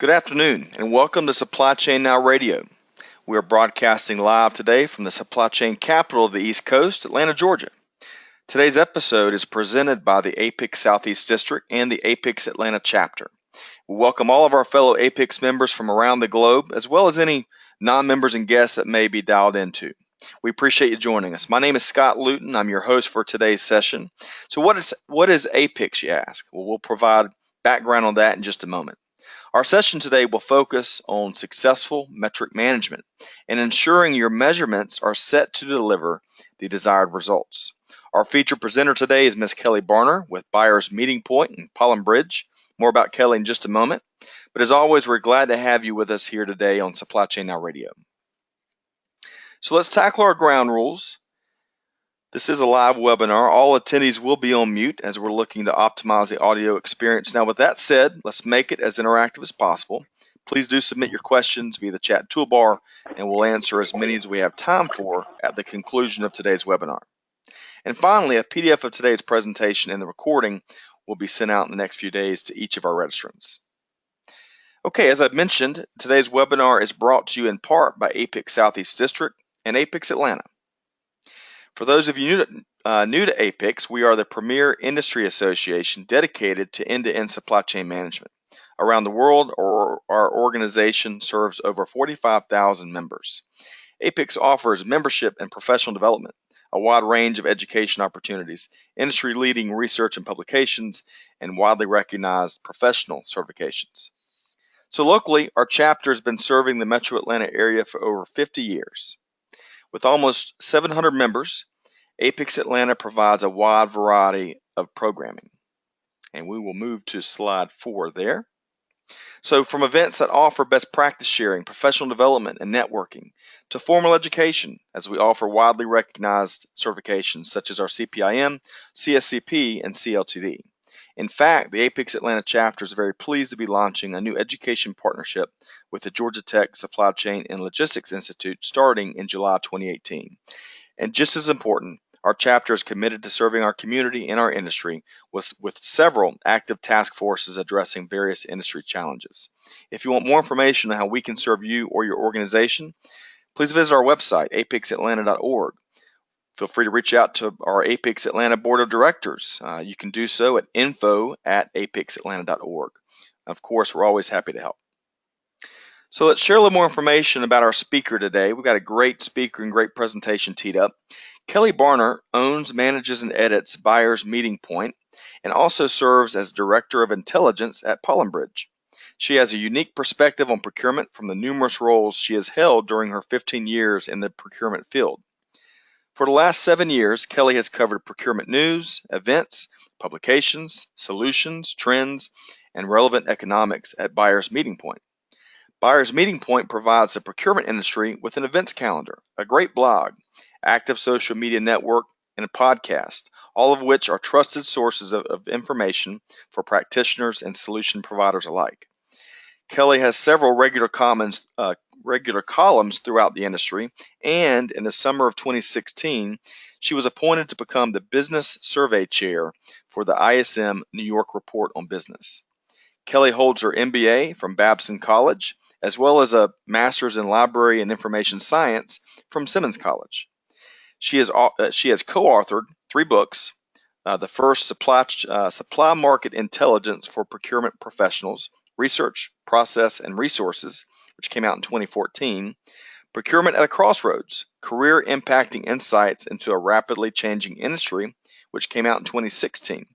Good afternoon and welcome to Supply Chain Now Radio. We are broadcasting live today from the supply chain capital of the East Coast, Atlanta, Georgia. Today's episode is presented by the APICS Southeast District and the APICS Atlanta chapter. We welcome all of our fellow APICS members from around the globe, as well as any non-members and guests that may be dialed into. We appreciate you joining us. My name is Scott Luton. I'm your host for today's session. So what is APICS, you ask? Well, we'll provide background on that in just a moment. Our session today will focus on successful metric management and ensuring your measurements are set to deliver the desired results. Our featured presenter today is Ms. Kelly Barner with Buyers Meeting Point in Pollen Bridge. More about Kelly in just a moment. But as always, we're glad to have you with us here today on Supply Chain Now Radio. So let's tackle our ground rules. This is a live webinar. All attendees will be on mute as we're looking to optimize the audio experience. Now, with that said, let's make it as interactive as possible. Please do submit your questions via the chat toolbar, and we'll answer as many as we have time for at the conclusion of today's webinar. And finally, a PDF of today's presentation and the recording will be sent out in the next few days to each of our registrants. Okay, as I've mentioned, today's webinar is brought to you in part by APICS Southeast District and APICS Atlanta. For those of you new to APICS, we are the premier industry association dedicated to end-to-end supply chain management. Around the world, our organization serves over 45,000 members. APICS offers membership and professional development, a wide range of education opportunities, industry-leading research and publications, and widely recognized professional certifications. So locally, our chapter has been serving the Metro Atlanta area for over 50 years. With almost 700 members, APICS Atlanta provides a wide variety of programming. And we will move to slide 4 there. So from events that offer best practice sharing, professional development, and networking, to formal education, as we offer widely recognized certifications such as our CPIM, CSCP, and CLTD. In fact, the APICS Atlanta chapter is very pleased to be launching a new education partnership with the Georgia Tech Supply Chain and Logistics Institute starting in July 2018. And just as important, our chapter is committed to serving our community and our industry with several active task forces addressing various industry challenges. If you want more information on how we can serve you or your organization, please visit our website, apicsatlanta.org. Feel free to reach out to our APICS Atlanta Board of Directors. You can do so at info@apicsatlanta.org. Of course, we're always happy to help. So let's share a little more information about our speaker today. We've got a great speaker and great presentation teed up. Kelly Barner owns, manages, and edits Buyers Meeting Point and also serves as Director of Intelligence at Pollen Bridge. She has a unique perspective on procurement from the numerous roles she has held during her 15 years in the procurement field. For the last 7 years, Kelly has covered procurement news, events, publications, solutions, trends, and relevant economics at Buyers Meeting Point. Buyers Meeting Point provides the procurement industry with an events calendar, a great blog, active social media network, and a podcast, all of which are trusted sources of information for practitioners and solution providers alike. Kelly has several regular columns throughout the industry, and in the summer of 2016, she was appointed to become the Business Survey Chair for the ISM New York Report on Business. Kelly holds her MBA from Babson College, as well as a Master's in Library and Information Science from Simmons College. She has co-authored 3 books. The first, Supply Market Intelligence for Procurement Professionals, Research, Process, and Resources, which came out in 2014, Procurement at a Crossroads, Career Impacting Insights into a Rapidly Changing Industry, which came out in 2016.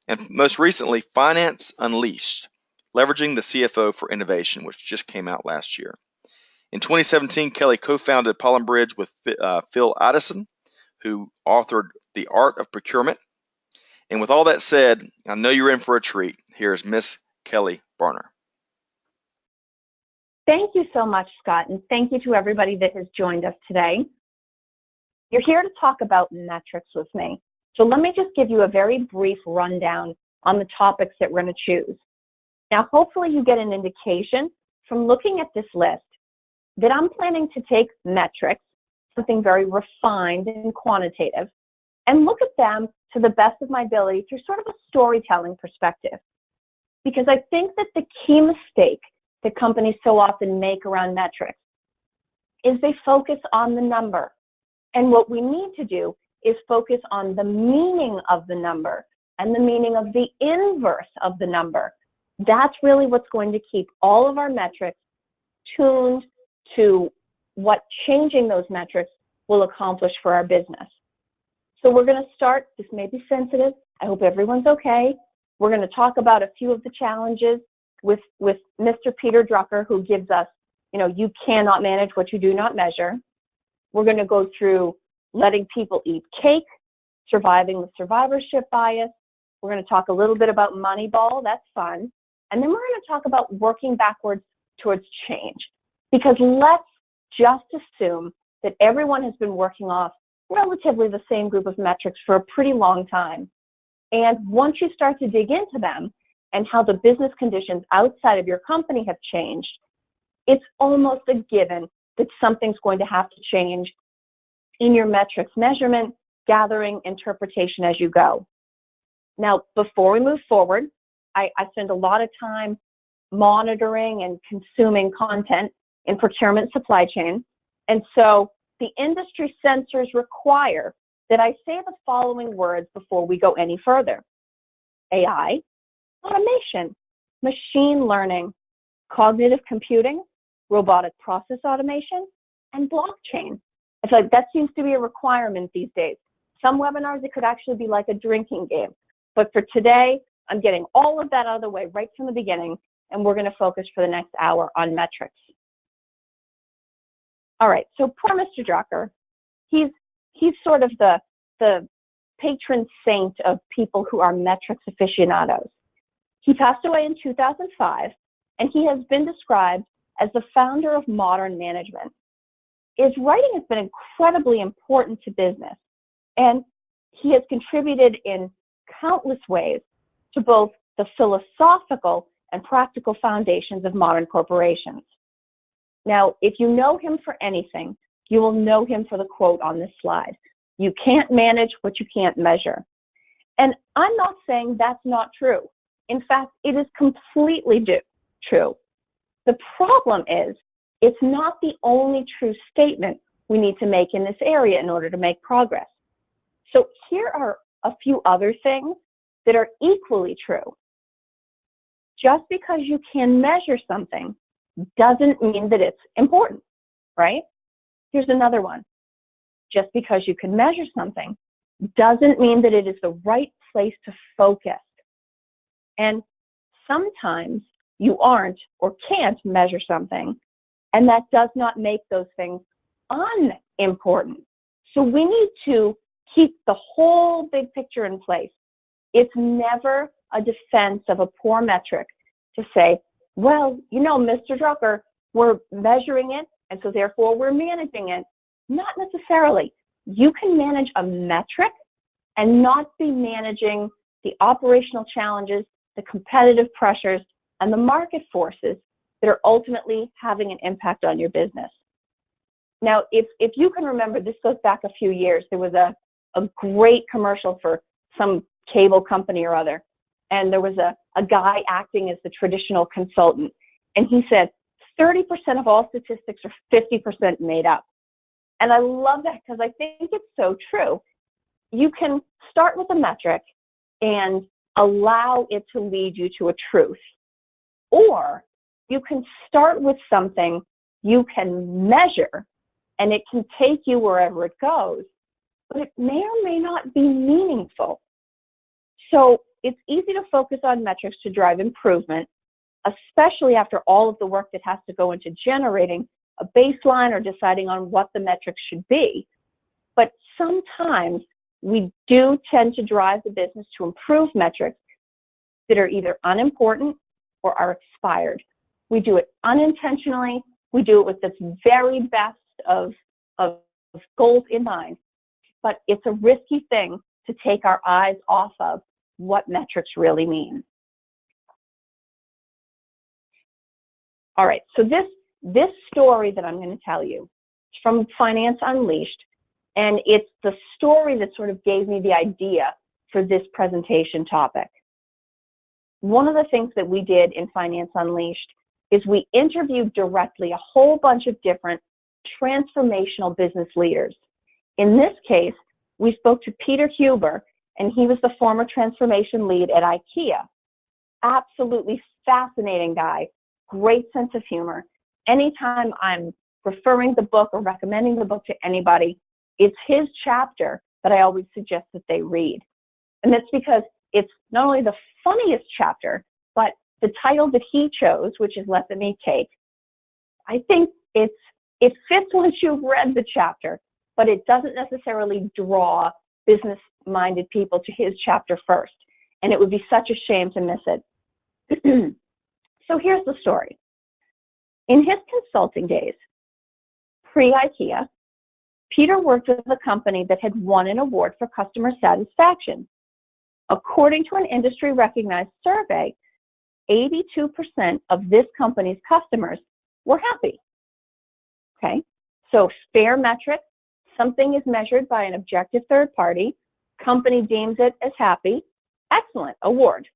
And most recently, Finance Unleashed, Leveraging the CFO for Innovation, which just came out last year. In 2017, Kelly co-founded Pollen Bridge with Phil Addison, who authored The Art of Procurement. And with all that said, I know you're in for a treat. Here's Miss Kelly Barner. Thank you so much, Scott, and thank you to everybody that has joined us today. You're here to talk about metrics with me. So let me just give you a very brief rundown on the topics that we're going to choose. Now, hopefully you get an indication from looking at this list that I'm planning to take metrics, something very refined and quantitative, and look at them to the best of my ability through sort of a storytelling perspective. Because I think that the key mistake that companies so often make around metrics is they focus on the number. And what we need to do is focus on the meaning of the number and the meaning of the inverse of the number. That's really what's going to keep all of our metrics tuned to what changing those metrics will accomplish for our business. So we're going to start, this may be sensitive, I hope everyone's okay. We're going to talk about a few of the challenges with Mr. Peter Drucker, who gives us, you cannot manage what you do not measure. We're going to go through letting people eat cake, surviving the survivorship bias. We're going to talk a little bit about Moneyball, that's fun. And then we're going to talk about working backwards towards change. Because let's just assume that everyone has been working off relatively the same group of metrics for a pretty long time. And once you start to dig into them and how the business conditions outside of your company have changed, it's almost a given that something's going to have to change in your metrics measurement, gathering, interpretation as you go. Now, before we move forward, I spend a lot of time monitoring and consuming content in procurement supply chain. And so the industry censors require that I say the following words before we go any further: AI, automation, machine learning, cognitive computing, robotic process automation, and blockchain. I feel like that seems to be a requirement these days. Some webinars, it could actually be like a drinking game. But for today, I'm getting all of that out of the way right from the beginning, and we're going to focus for the next hour on metrics. All right, so poor Mr. Drucker, he's sort of the patron saint of people who are metrics aficionados. He passed away in 2005, and he has been described as the founder of modern management. His writing has been incredibly important to business, and he has contributed in countless ways to both the philosophical and practical foundations of modern corporations. Now, if you know him for anything, you will know him for the quote on this slide: "You can't manage what you can't measure." And I'm not saying that's not true. In fact, it is completely true. The problem is, it's not the only true statement we need to make in this area in order to make progress. So here are a few other things that are equally true. Just because you can measure something doesn't mean that it's important, right? Here's another one. Just because you can measure something doesn't mean that it is the right place to focus. And sometimes you aren't or can't measure something, and that does not make those things unimportant. So we need to keep the whole big picture in place. It's never a defense of a poor metric to say, well, Mr. Drucker, we're measuring it, and so therefore we're managing it. Not necessarily. You can manage a metric and not be managing the operational challenges, the competitive pressures, and the market forces that are ultimately having an impact on your business. Now, if you can remember, this goes back a few years, there was a great commercial for some cable company or other, and there was a guy acting as the traditional consultant, and he said 30% of all statistics are 50% made up. And I love that because I think it's so true. You can start with a metric and allow it to lead you to a truth, or you can start with something you can measure and it can take you wherever it goes, but it may or may not be meaningful. So it's easy to focus on metrics to drive improvement, especially after all of the work that has to go into generating a baseline or deciding on what the metrics should be. But sometimes we do tend to drive the business to improve metrics that are either unimportant or are expired. We do it unintentionally. We do it with the very best of goals in mind, but it's a risky thing to take our eyes off of what metrics really mean. All right, so this story that I'm going to tell you is from Finance Unleashed, and it's the story that sort of gave me the idea for this presentation topic. One of the things that we did in Finance Unleashed is we interviewed directly a whole bunch of different transformational business leaders. In this case, we spoke to Peter Huber, and he was the former transformation lead at IKEA. Absolutely fascinating guy, great sense of humor. Anytime I'm referring the book or recommending the book to anybody, it's his chapter that I always suggest that they read. And that's because it's not only the funniest chapter, but the title that he chose, which is Let Them Eat Cake, I think it fits once you've read the chapter, but it doesn't necessarily draw business-minded people to his chapter first. And it would be such a shame to miss it. So here's the story. In his consulting days, pre-IKEA, Peter worked with a company that had won an award for customer satisfaction. According to an industry-recognized survey, 82% of this company's customers were happy. Okay, so fair metric, something is measured by an objective third party, company deems it as happy, excellent, award.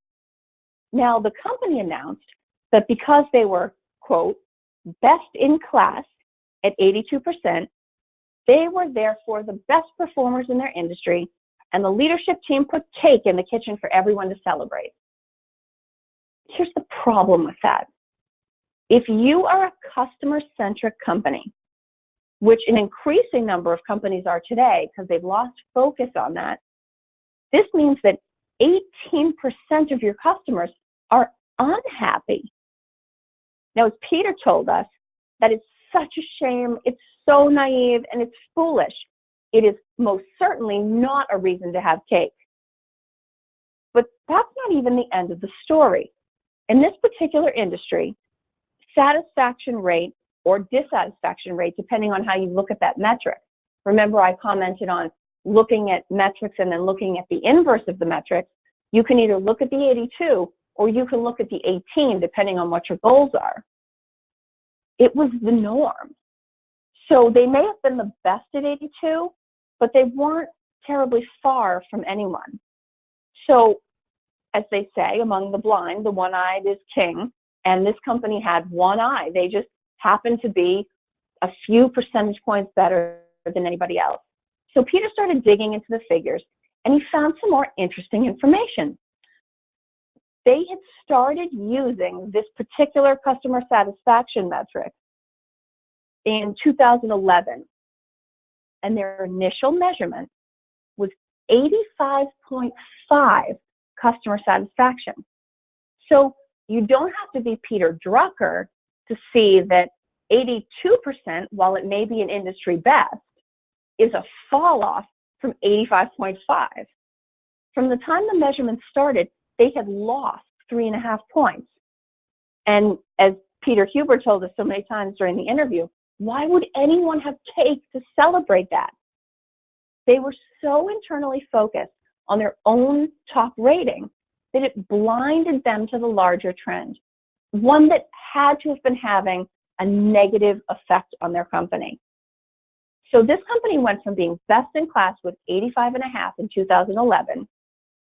Now, the company announced that because they were, quote, best in class at 82%, they were therefore the best performers in their industry, and the leadership team put cake in the kitchen for everyone to celebrate. Here's the problem with that. If you are a customer-centric company, which an increasing number of companies are today because they've lost focus on that, this means that 18% of your customers are unhappy. Now, as Peter told us, that is such a shame, it's so naive, and it's foolish. It is most certainly not a reason to have cake. But that's not even the end of the story. In this particular industry, satisfaction rate or dissatisfaction rate, depending on how you look at that metric. Remember, I commented on looking at metrics and then looking at the inverse of the metric. You can either look at the 82 or you can look at the 18, depending on what your goals are. It was the norm. So they may have been the best at 82, but they weren't terribly far from anyone. So, as they say, among the blind, the one-eyed is king, and this company had one eye. They just happened to be a few percentage points better than anybody else. So Peter started digging into the figures, and he found some more interesting information. They had started using this particular customer satisfaction metric in 2011, and their initial measurement was 85.5 customer satisfaction. So you don't have to be Peter Drucker to see that 82%, while it may be an industry best, is a fall off from 85.5. From the time the measurement started, they had lost 3.5 points. And as Peter Huber told us so many times during the interview, why would anyone have cake to celebrate that? They were so internally focused on their own top rating that it blinded them to the larger trend, one that had to have been having a negative effect on their company. So this company went from being best in class with 85.5 in 2011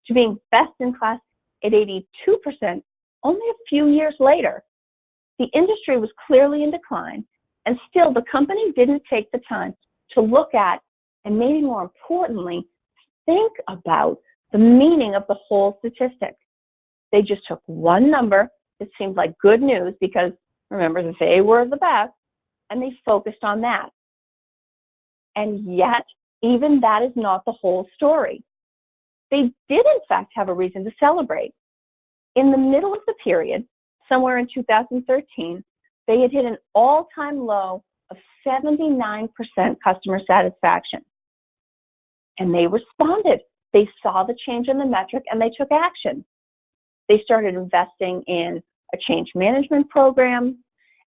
to being best in class at 82% only a few years later. The industry was clearly in decline, and still the company didn't take the time to look at, and maybe more importantly, think about the meaning of the whole statistic. They just took one number that seemed like good news because, remember, they were the best, and they focused on that. And yet, even that is not the whole story. They did, in fact, have a reason to celebrate. In the middle of the period, somewhere in 2013, they had hit an all-time low of 79% customer satisfaction. And they responded. They saw the change in the metric and they took action. They started investing in a change management program.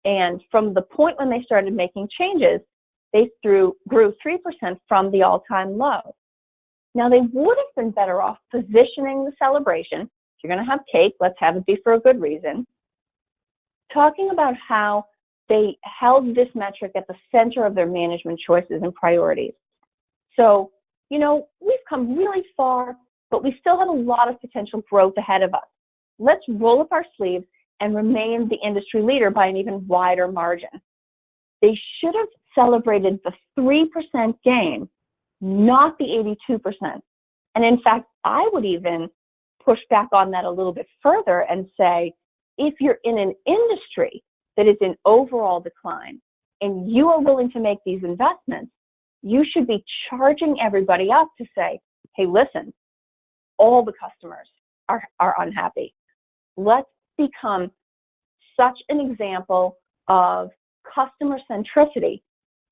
And from the point when they started making changes, they grew 3% from the all-time low. Now, they would have been better off positioning the celebration. If you're going to have cake, let's have it be for a good reason. Talking about how they held this metric at the center of their management choices and priorities. So, you know, we've come really far, but we still have a lot of potential growth ahead of us. Let's roll up our sleeves and remained the industry leader by an even wider margin. They should have celebrated the 3% gain, not the 82%. And in fact, I would even push back on that a little bit further and say, if you're in an industry that is in overall decline and you are willing to make these investments, you should be charging everybody up to say, hey, listen, all the customers are unhappy. Let's become such an example of customer centricity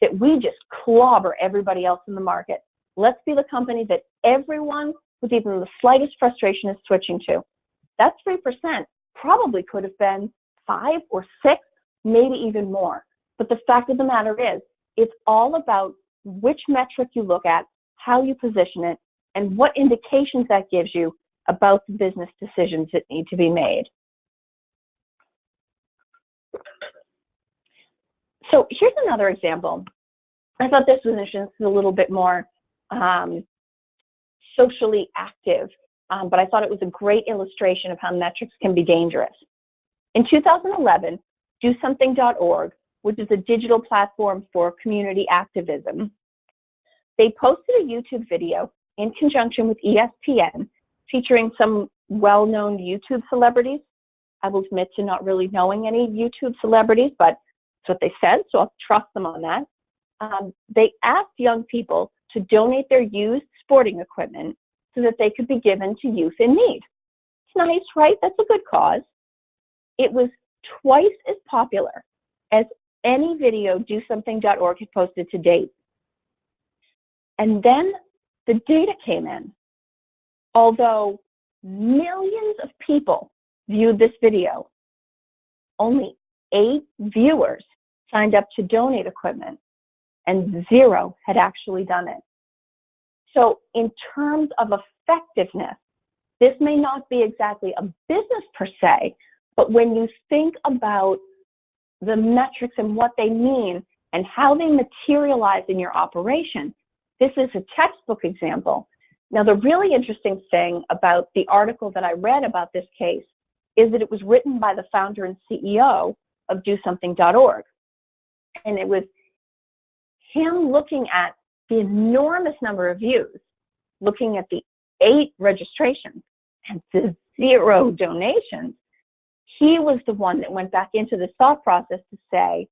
that we just clobber everybody else in the market. Let's be the company that everyone with even the slightest frustration is switching to. That 3% probably could have been 5 or 6, maybe even more. But the fact of the matter is, it's all about which metric you look at, how you position it, and what indications that gives you about the business decisions that need to be made. So here's another example. I thought this was interesting. This is a little bit more socially active, but I thought it was a great illustration of how metrics can be dangerous. In 2011, DoSomething.org, which is a digital platform for community activism, they posted a YouTube video in conjunction with ESPN featuring some well-known YouTube celebrities. I will admit to not really knowing any YouTube celebrities, but that's what they said, so I'll trust them on that. They asked young people to donate their used sporting equipment so that they could be given to youth in need. It's nice, right? That's a good cause. It was twice as popular as any video DoSomething.org had posted to date. And then the data came in. Although millions of people viewed this video, only 8 viewers signed up to donate equipment, and 0 had actually done it. So in terms of effectiveness, this may not be exactly a business per se, but when you think about the metrics and what they mean and how they materialize in your operation, this is a textbook example. Now, the really interesting thing about the article that I read about this case is that it was written by the founder and CEO of DoSomething.org. And it was him looking at the enormous number of views, looking at the 8 registrations and the 0 donations. He was the one that went back into this thought process to say,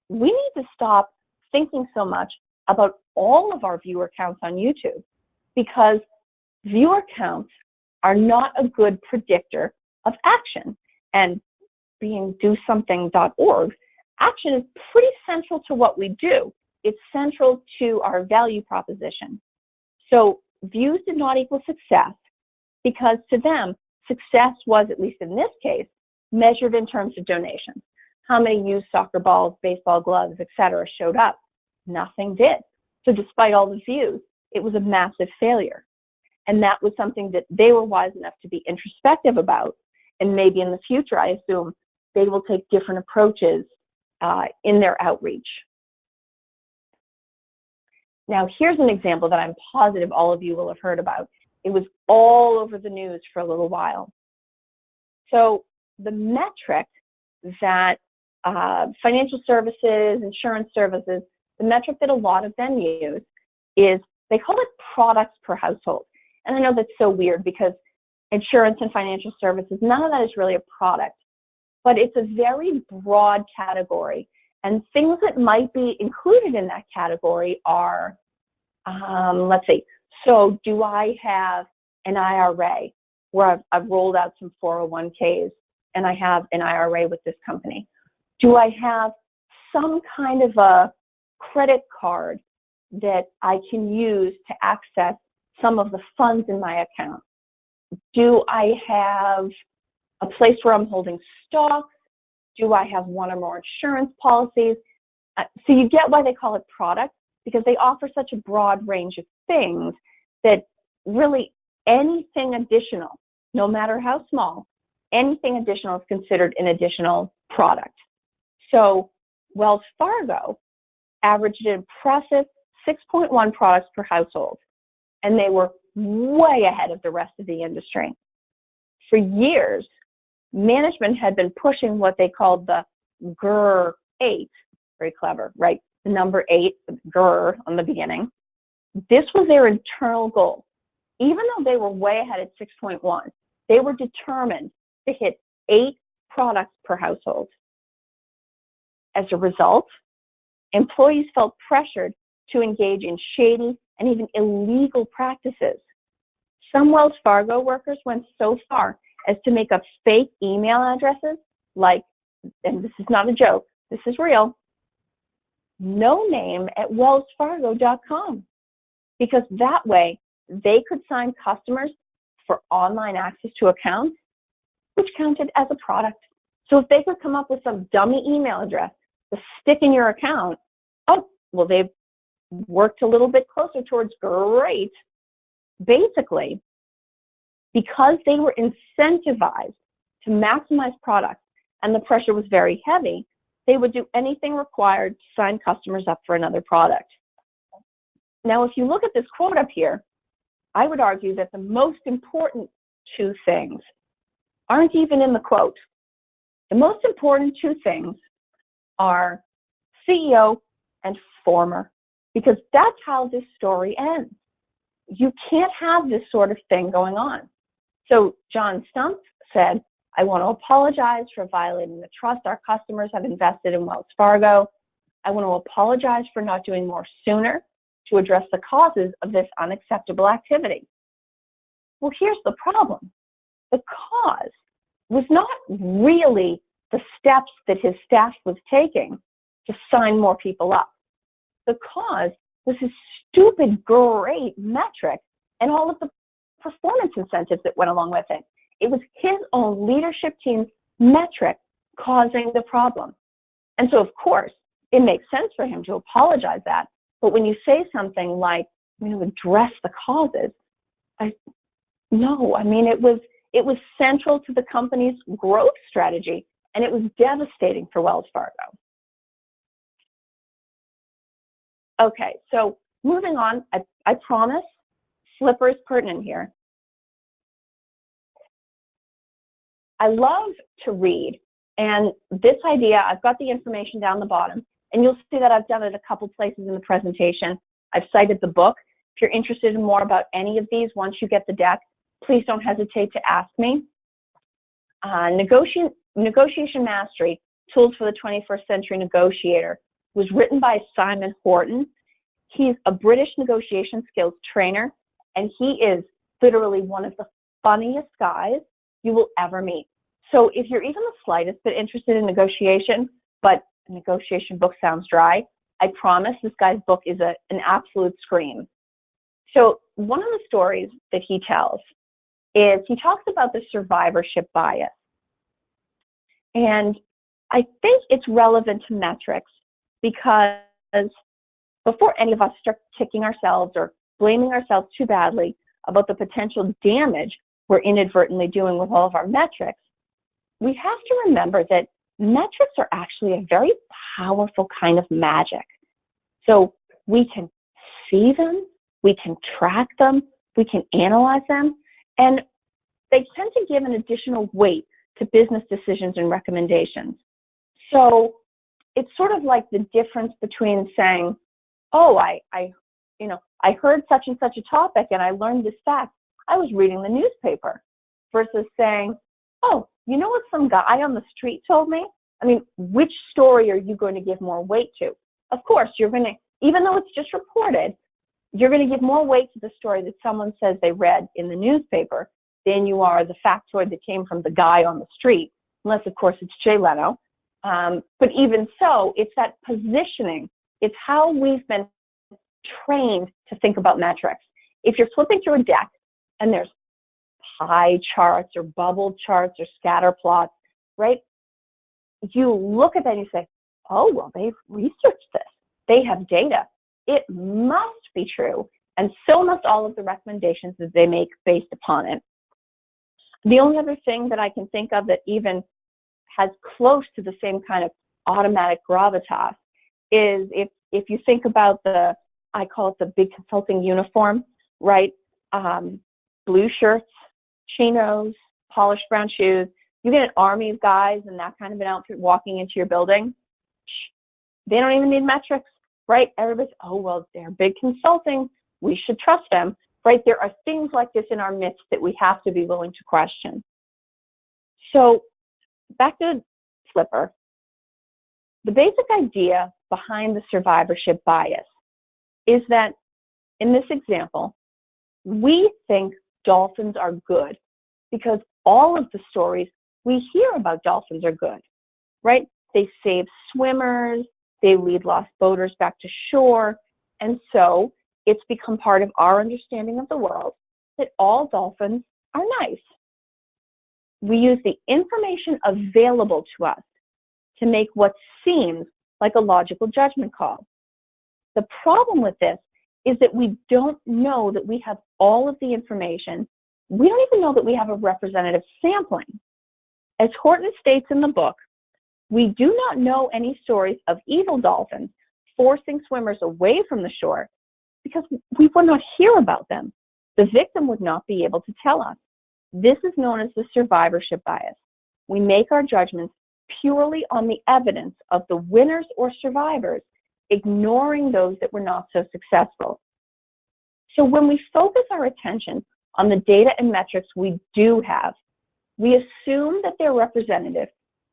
we need to stop thinking so much about all of our viewer counts on YouTube, because viewer counts are not a good predictor of action. And being DoSomething.org, action is pretty central to what we do. It's central to our value proposition. So views did not equal success, because to them, success was, at least in this case, measured in terms of donations. How many used soccer balls, baseball gloves, etc. showed up? Nothing did. So despite all the views, it was a massive failure. And that was something that they were wise enough to be introspective about. And maybe in the future, I assume, they will take different approaches in their outreach. Now, here's an example that I'm positive all of you will have heard about. It was all over the news for a little while. So the metric that financial services, insurance services, the metric that a lot of them use is, they call it products per household. And I know that's so weird, because insurance and financial services, none of that is really a product, but it's a very broad category. And things that might be included in that category are, let's see, so do I have an IRA where I've rolled out some 401ks and I have an IRA with this company? Do I have some kind of a credit card that I can use to access some of the funds in my account? Do I have a place where I'm holding stocks? Do I have one or more insurance policies? So you get why they call it product, because they offer such a broad range of things that really anything additional, no matter how small, anything additional is considered an additional product. So Wells Fargo averaged an impressive 6.1 products per household, and they were way ahead of the rest of the industry. For years, management had been pushing what they called the GR8, very clever, right? The number 8, GR on the beginning. This was their internal goal. Even though they were way ahead at 6.1, they were determined to hit 8 products per household. As a result, employees felt pressured to engage in shady and even illegal practices. Some Wells Fargo workers went so far as to make up fake email addresses like, and this is not a joke, this is real, noname@wellsfargo.com, because that way they could sign customers for online access to accounts, which counted as a product. So if they could come up with some dummy email address to stick in your account, oh, well, they've worked a little bit closer towards great. Basically, because they were incentivized to maximize products and the pressure was very heavy, they would do anything required to sign customers up for another product. Now, if you look at this quote up here, I would argue that the most important 2 things aren't even in the quote. The most important 2 things are CEO and former, because that's how this story ends. You can't have this sort of thing going on. So John Stump said, I want to apologize for violating the trust our customers have invested in Wells Fargo. I want to apologize for not doing more sooner to address the causes of this unacceptable activity. Well, here's the problem. The cause was not really the steps that his staff was taking to sign more people up. The cause was his stupid, great metric and all of the performance incentives that went along with it. It was his own leadership team's metric causing the problem. And so, of course, it makes sense for him to apologize that. But when you say something like, address the causes, it was central to the company's growth strategy, and it was devastating for Wells Fargo. Okay, so moving on, I promise, Flipper is pertinent here. I love to read, and this idea, I've got the information down the bottom, and you'll see that I've done it a couple places in the presentation. I've cited the book. If you're interested in more about any of these, once you get the deck, please don't hesitate to ask me. Negotiation Mastery, Tools for the 21st Century Negotiator, was written by Simon Horton. He's a British negotiation skills trainer, and he is literally one of the funniest guys you will ever meet. So if you're even the slightest bit interested in negotiation, but a negotiation book sounds dry, I promise this guy's book is an absolute scream. So one of the stories that he tells is he talks about the survivorship bias. And I think it's relevant to metrics because before any of us start kicking ourselves or blaming ourselves too badly about the potential damage we're inadvertently doing with all of our metrics, we have to remember that metrics are actually a very powerful kind of magic. So we can see them, we can track them, we can analyze them, and they tend to give an additional weight to business decisions and recommendations. So it's sort of like the difference between saying, oh, I heard such and such a topic and I learned this fact. I was reading the newspaper, versus saying, oh, you know what some guy on the street told me? I mean, which story are you going to give more weight to? Of course, you're going to, even though it's just reported, you're going to give more weight to the story that someone says they read in the newspaper than you are the factoid that came from the guy on the street, unless, of course, it's Jay Leno. But even so, it's that positioning. It's how we've been trained to think about metrics. If you're flipping through a deck and there's pie charts or bubble charts or scatter plots, right? You look at that and you say, oh, well, they've researched this. They have data. It must be true. And so must all of the recommendations that they make based upon it. The only other thing that I can think of that even has close to the same kind of automatic gravitas is if you think about I call it the big consulting uniform, right? Blue shirts, chinos, polished brown shoes, You get an army of guys in that kind of an outfit walking into your building, they don't even need metrics, right? Everybody's, oh, well, they're big consulting. We should trust them, right? There are things like this in our midst that we have to be willing to question. So back to Flipper. The basic idea behind the survivorship bias is that in this example, we think dolphins are good because all of the stories we hear about dolphins are good, right? They save swimmers, they lead lost boaters back to shore, and so it's become part of our understanding of the world that all dolphins are nice. We use the information available to us to make what seems like a logical judgment call. The problem with this is that we don't know that we have all of the information. We don't even know that we have a representative sampling. As Horton states in the book, we do not know any stories of evil dolphins forcing swimmers away from the shore because we would not hear about them. The victim would not be able to tell us. This is known as the survivorship bias. We make our judgments purely on the evidence of the winners or survivors, ignoring those that were not so successful. So when we focus our attention on the data and metrics we do have, we assume that they're representative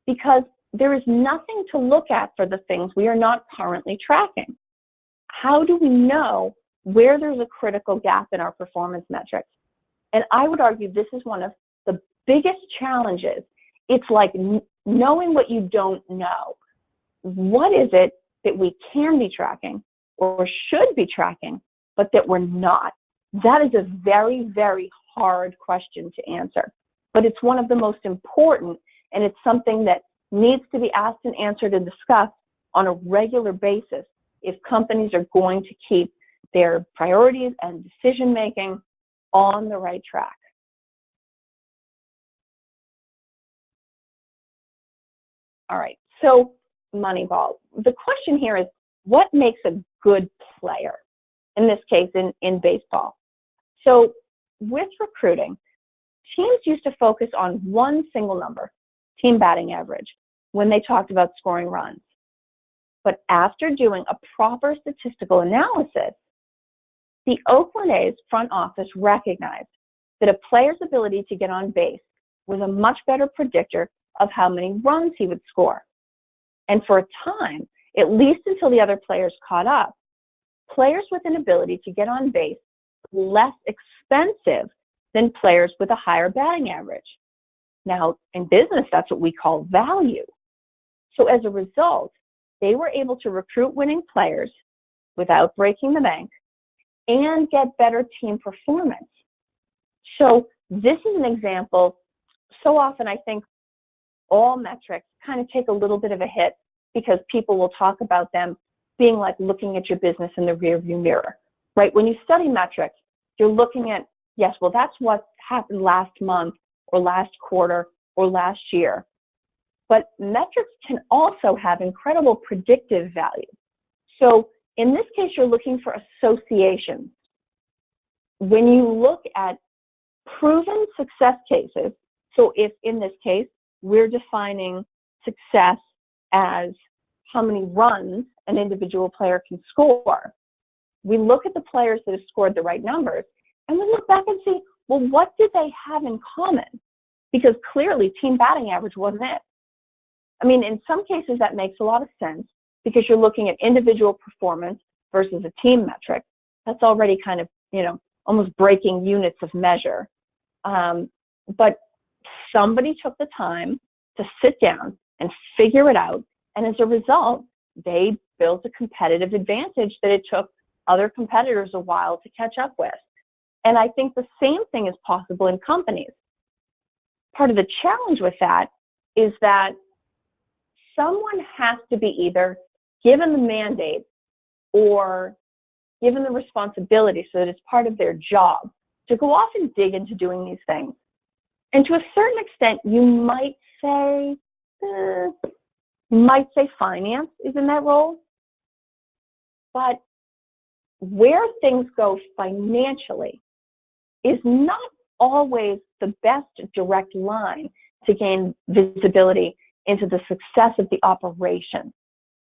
because there is nothing to look at for the things we are not currently tracking. How do we know where there's a critical gap in our performance metrics? And I would argue this is one of the biggest challenges. It's like knowing what you don't know. What is it that we can be tracking or should be tracking, but that we're not? That is a very, very hard question to answer. But it's one of the most important, and it's something that needs to be asked and answered and discussed on a regular basis if companies are going to keep their priorities and decision-making on the right track. All right, so Moneyball. The question here is, what makes a good player? In this case, in baseball. So with recruiting, teams used to focus on one single number, team batting average, when they talked about scoring runs. But after doing a proper statistical analysis, the Oakland A's front office recognized that a player's ability to get on base was a much better predictor of how many runs he would score. And for a time, at least until the other players caught up, players with an ability to get on base were less expensive than players with a higher batting average. Now, in business, that's what we call value. So as a result, they were able to recruit winning players without breaking the bank and get better team performance. So this is an example. So often I think all metrics kind of take a little bit of a hit because people will talk about them being like looking at your business in the rearview mirror, right? When you study metrics, you're looking at, yes, well, that's what happened last month or last quarter or last year. But metrics can also have incredible predictive value. So in this case, you're looking for associations. When you look at proven success cases, so if in this case, we're defining success as how many runs an individual player can score, we look at the players that have scored the right numbers, and we look back and see, well, what did they have in common? Because clearly, team batting average wasn't it. I mean, in some cases, that makes a lot of sense because you're looking at individual performance versus a team metric. That's already kind of, almost breaking units of measure. But somebody took the time to sit down and figure it out, and as a result, they built a competitive advantage that it took other competitors a while to catch up with. And I think the same thing is possible in companies. Part of the challenge with that is that someone has to be either given the mandate or given the responsibility so that it's part of their job to go off and dig into doing these things. And to a certain extent, you might say finance is in that role. But where things go financially is not always the best direct line to gain visibility into the success of the operation.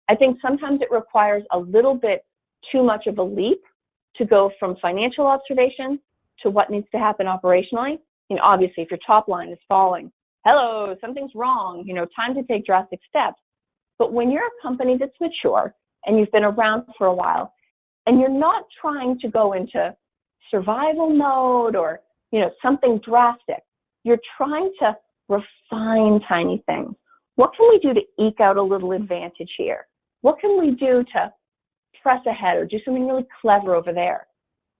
I think sometimes it requires a little bit too much of a leap to go from financial observation to what needs to happen operationally. Obviously, if your top line is falling, hello, something's wrong, time to take drastic steps. But when you're a company that's mature and you've been around for a while, and you're not trying to go into survival mode or, something drastic, you're trying to refine tiny things. What can we do to eke out a little advantage here? What can we do to press ahead or do something really clever over there?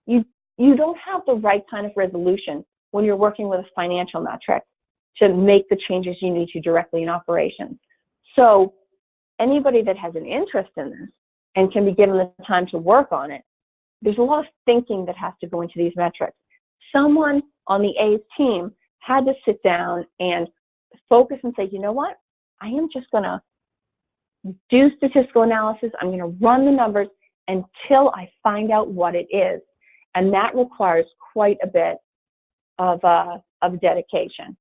You don't have the right kind of resolution when you're working with a financial metric to make the changes you need to directly in operations. So anybody that has an interest in this and can be given the time to work on it, there's a lot of thinking that has to go into these metrics. Someone on the A's team had to sit down and focus and say, you know what? I am just going to do statistical analysis. I'm going to run the numbers until I find out what it is. And that requires quite a bit of dedication.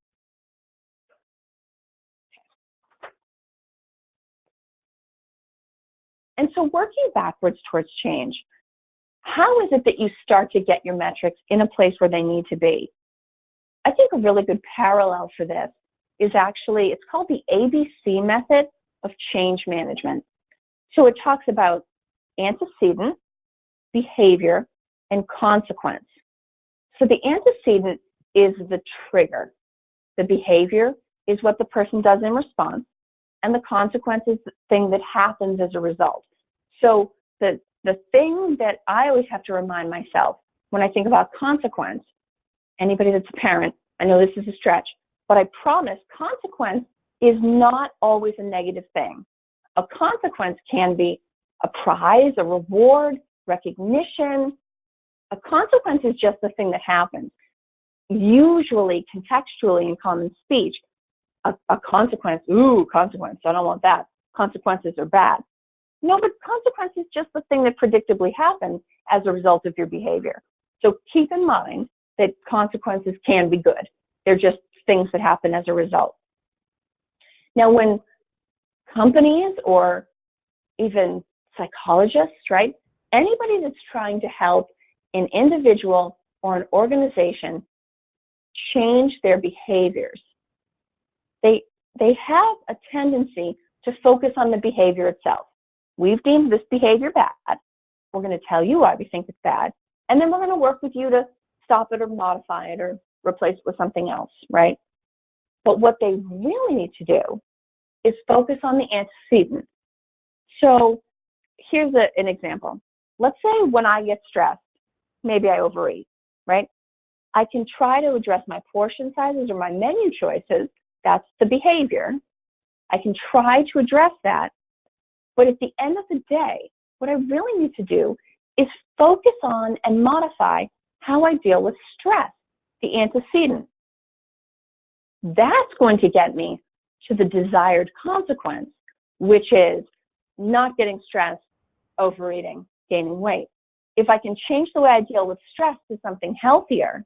And so working backwards towards change, how is it that you start to get your metrics in a place where they need to be? I think a really good parallel for this is actually, it's called the ABC method of change management. So it talks about antecedent, behavior, and consequence. So the antecedent is the trigger. The behavior is what the person does in response, and the consequence is the thing that happens as a result. So the thing that I always have to remind myself when I think about consequence, anybody that's a parent, I know this is a stretch, but I promise consequence is not always a negative thing. A consequence can be a prize, a reward, recognition. A consequence is just the thing that happens. Usually, contextually in common speech, a consequence, ooh, consequence, I don't want that. Consequences are bad. No, but consequence is just the thing that predictably happens as a result of your behavior. So keep in mind that consequences can be good. They're just things that happen as a result. Now, when companies or even psychologists, right, anybody that's trying to help an individual or an organization change their behaviors, they have a tendency to focus on the behavior itself. We've deemed this behavior bad. We're going to tell you why we think it's bad, and then we're going to work with you to stop it or modify it or replace it with something else, right? But what they really need to do is focus on the antecedent. So here's an example. Let's say when I get stressed, maybe I overeat, right? I can try to address my portion sizes or my menu choices. That's the behavior. I can try to address that. But at the end of the day, what I really need to do is focus on and modify how I deal with stress, the antecedent. That's going to get me to the desired consequence, which is not getting stressed, overeating, gaining weight. If I can change the way I deal with stress to something healthier,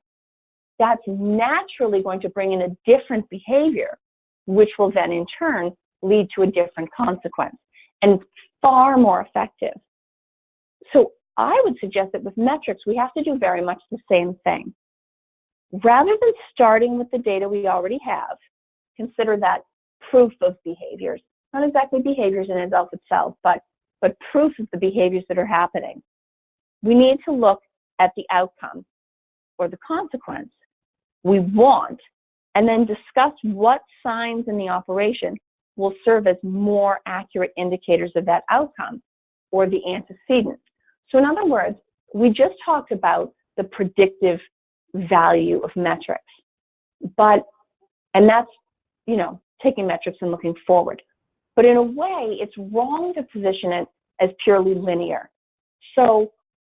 that's naturally going to bring in a different behavior, which will then in turn lead to a different consequence and far more effective. So I would suggest that with metrics, we have to do very much the same thing. Rather than starting with the data we already have, consider that proof of behaviors, not exactly behaviors in and of itself, but proof of the behaviors that are happening. We need to look at the outcome or the consequence we want, and then discuss what signs in the operation will serve as more accurate indicators of that outcome or the antecedent. So in other words, we just talked about the predictive value of metrics, and that's, taking metrics and looking forward. But in a way, it's wrong to position it as purely linear. So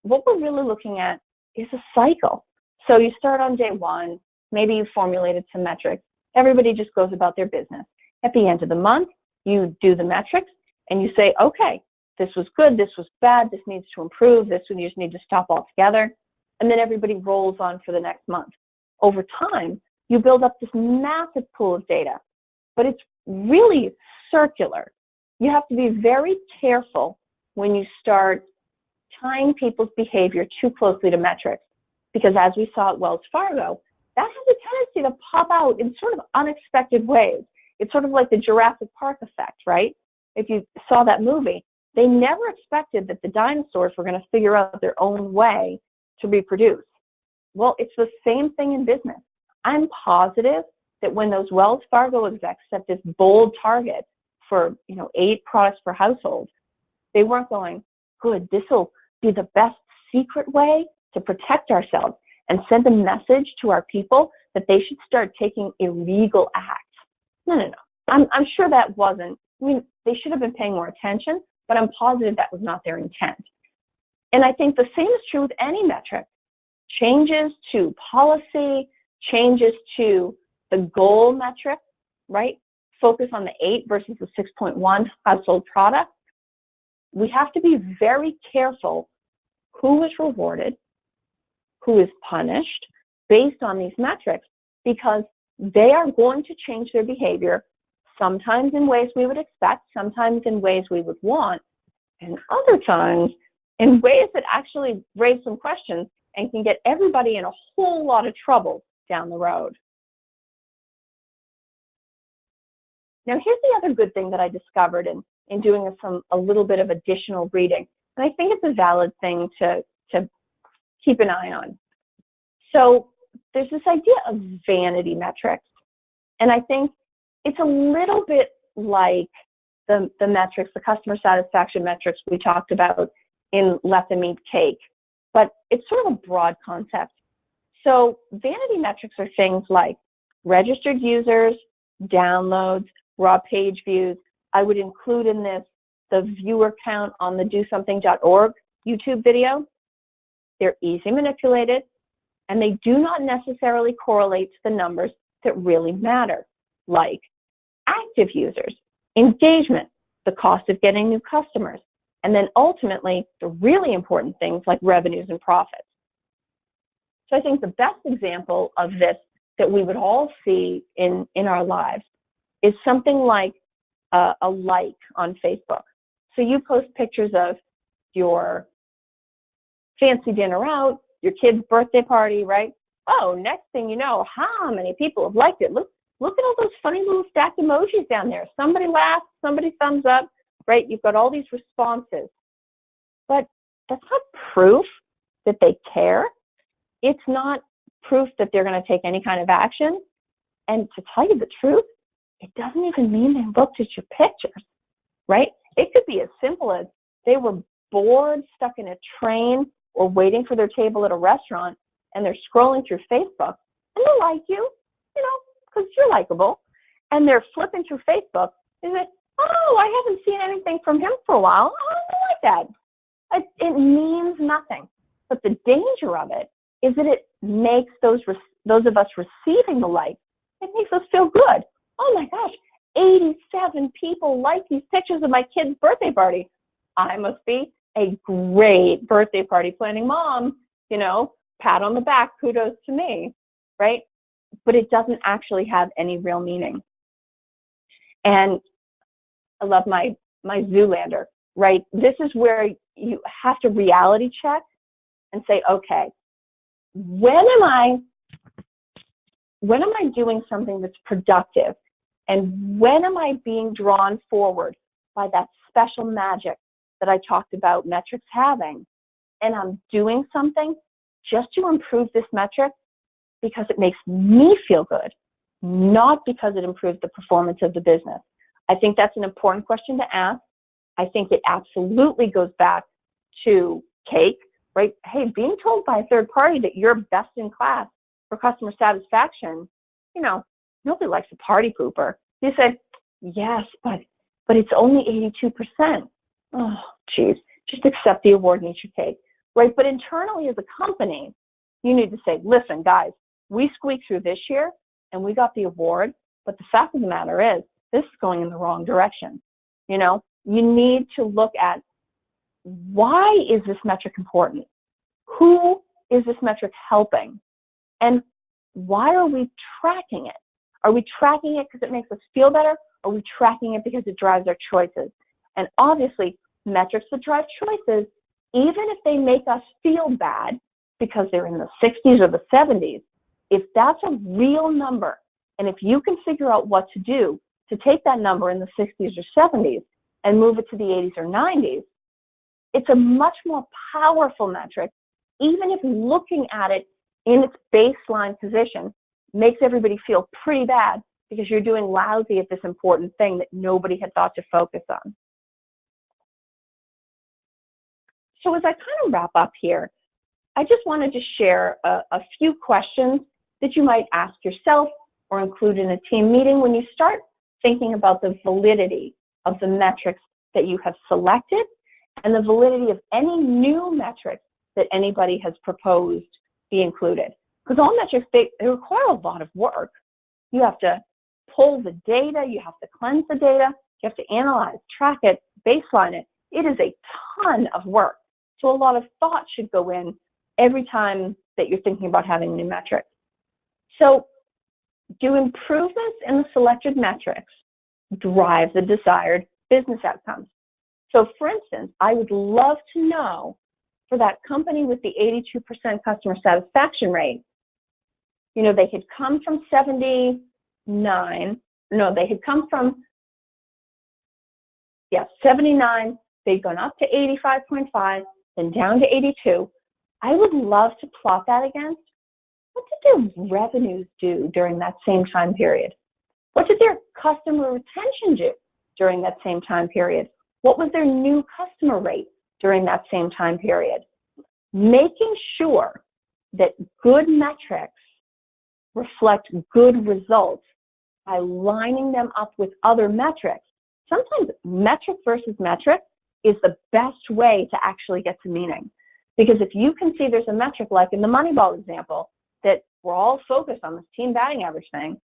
what we're really looking at is a cycle. So you start on day one, maybe you formulated some metrics. Everybody just goes about their business. At the end of the month, you do the metrics and you say, okay, this was good, this was bad, this needs to improve, this we just need to stop altogether. And then everybody rolls on for the next month. Over time, you build up this massive pool of data, but it's really circular. You have to be very careful when you start tying people's behavior too closely to metrics, because as we saw at Wells Fargo, that has a tendency to pop out in sort of unexpected ways. It's sort of like the Jurassic Park effect, right? If you saw that movie, they never expected that the dinosaurs were going to figure out their own way to reproduce. Well, it's the same thing in business. I'm positive that when those Wells Fargo execs set this bold target for 8 products per household, they weren't going, good, this will be the best secret way to protect ourselves and send a message to our people that they should start taking illegal acts. No. I'm sure that wasn't, they should have been paying more attention, but I'm positive that was not their intent. And I think the same is true with any metric. Changes to policy, changes to the goal metric, right? Focus on the 8 versus the 6.1 household product. We have to be very careful who is rewarded, who is punished based on these metrics, because they are going to change their behavior, sometimes in ways we would expect, sometimes in ways we would want, and other times in ways that actually raise some questions and can get everybody in a whole lot of trouble down the road. Now, here's the other good thing that I discovered in doing a little bit of additional reading, and I think it's a valid thing to keep an eye on. So there's this idea of vanity metrics, and I think it's a little bit like the metrics, the customer satisfaction metrics we talked about in Let Them Eat Cake, but it's sort of a broad concept. So vanity metrics are things like registered users, downloads, raw page views. I would include in this the viewer count on the DoSomething.org YouTube video. They're easy manipulated, and they do not necessarily correlate to the numbers that really matter, like active users, engagement, the cost of getting new customers, and then ultimately the really important things like revenues and profits. So I think the best example of this that we would all see in our lives is something like a like on Facebook. So you post pictures of your fancy dinner out, your kid's birthday party, right? Oh, next thing you know, how many people have liked it? Look at all those funny little stacked emojis down there. Somebody laughs, somebody thumbs up, right? You've got all these responses. But that's not proof that they care. It's not proof that they're going to take any kind of action. And to tell you the truth, it doesn't even mean they looked at your pictures, right? It could be as simple as they were bored, stuck in a train, or waiting for their table at a restaurant, and they're scrolling through Facebook, and they like you, because you're likable, and they're flipping through Facebook, and they, oh, I haven't seen anything from him for a while. Oh, I like that. It means nothing. But the danger of it is that it makes those of us receiving the like, it makes us feel good. Oh my gosh, 87 people like these pictures of my kid's birthday party. I must be a great birthday party planning mom, pat on the back, kudos to me, right? But it doesn't actually have any real meaning. And I love my Zoolander, right? This is where you have to reality check and say, okay, when am I doing something that's productive? And when am I being drawn forward by that special magic that I talked about metrics having? And I'm doing something just to improve this metric because it makes me feel good, not because it improves the performance of the business. I think that's an important question to ask. I think it absolutely goes back to cake, right? Hey, being told by a third party that you're best in class for customer satisfaction, nobody likes a party pooper. You say, yes, but it's only 82%. Oh, geez, just accept the award and eat your cake, right? But internally as a company, you need to say, listen, guys, we squeaked through this year and we got the award, but the fact of the matter is this is going in the wrong direction. You need to look at why is this metric important? Who is this metric helping? And why are we tracking it? Are we tracking it because it makes us feel better? Or are we tracking it because it drives our choices? And obviously, metrics that drive choices, even if they make us feel bad because they're in the 60s or the 70s, if that's a real number, and if you can figure out what to do to take that number in the 60s or 70s and move it to the 80s or 90s, it's a much more powerful metric, even if looking at it in its baseline position makes everybody feel pretty bad because you're doing lousy at this important thing that nobody had thought to focus on. So as I kind of wrap up here, I just wanted to share a few questions that you might ask yourself or include in a team meeting when you start thinking about the validity of the metrics that you have selected and the validity of any new metrics that anybody has proposed be included. Because all metrics, they require a lot of work. You have to pull the data, you have to cleanse the data, you have to analyze, track it, baseline it. It is a ton of work. So a lot of thought should go in every time that you're thinking about having a new metric. So do improvements in the selected metrics drive the desired business outcomes? So for instance, I would love to know for that company with the 82% customer satisfaction rate, you know, they had come from 79, no, they had come from, 79, they'd gone up to 85.5, then down to 82. I would love to plot that against what did their revenues do during that same time period? What did their customer retention do during that same time period? What was their new customer rate during that same time period? Making sure that good metrics reflect good results by lining them up with other metrics. Sometimes metric versus metric is the best way to actually get to meaning. Because if you can see there's a metric, like in the Moneyball example, that we're all focused on this team batting average thing,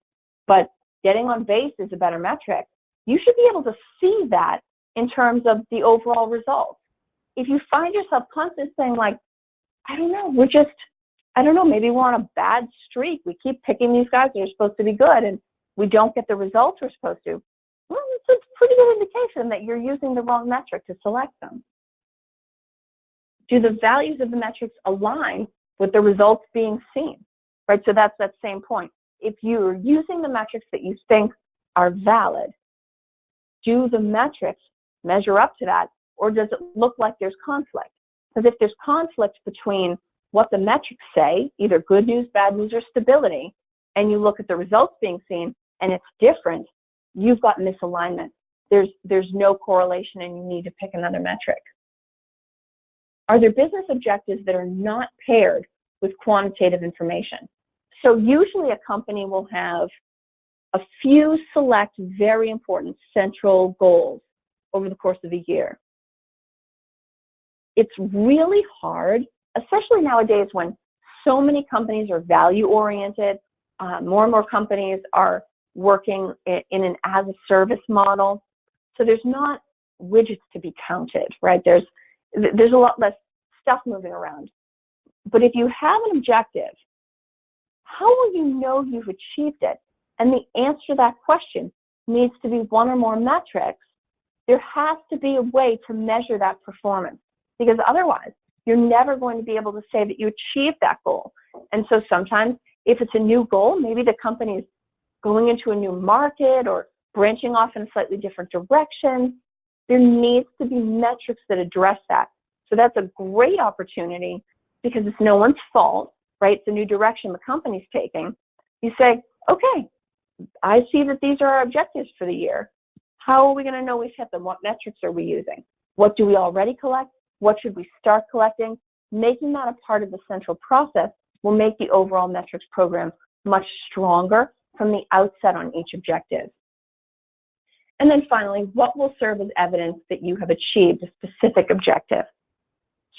but getting on base is a better metric, you should be able to see that in terms of the overall results. If you find yourself constantly saying like, I don't know, maybe we're on a bad streak. We keep picking these guys that are supposed to be good and we don't get the results we're supposed to. Well, it's a pretty good indication that you're using the wrong metric to select them. Do the values of the metrics align with the results being seen, right? So that's that same point. If you're using the metrics that you think are valid, do the metrics measure up to that, or does it look like there's conflict? Because if there's conflict between what the metrics say, either good news, bad news, or stability, and you look at the results being seen and it's different, you've got misalignment. There's no correlation and you need to pick another metric. Are there business objectives that are not paired with quantitative information? So usually a company will have a few select very important central goals over the course of a year. It's really hard, especially nowadays when so many companies are value-oriented. More and more companies are working in an as-a-service model. So there's not widgets to be counted, right? There's a lot less stuff moving around. But if you have an objective, how will you know you've achieved it? And the answer to that question needs to be one or more metrics. There has to be a way to measure that performance, because otherwise you're never going to be able to say that you achieved that goal. And so sometimes if it's a new goal, maybe the company is going into a new market or branching off in a slightly different direction, there needs to be metrics that address that. So that's a great opportunity because it's no one's fault, right? It's a new direction the company's taking. You say, okay, I see that these are our objectives for the year. How are we going to know we've hit them? What metrics are we using? What do we already collect? What should we start collecting? Making that a part of the central process will make the overall metrics program much stronger from the outset on each objective. And then finally, what will serve as evidence that you have achieved a specific objective?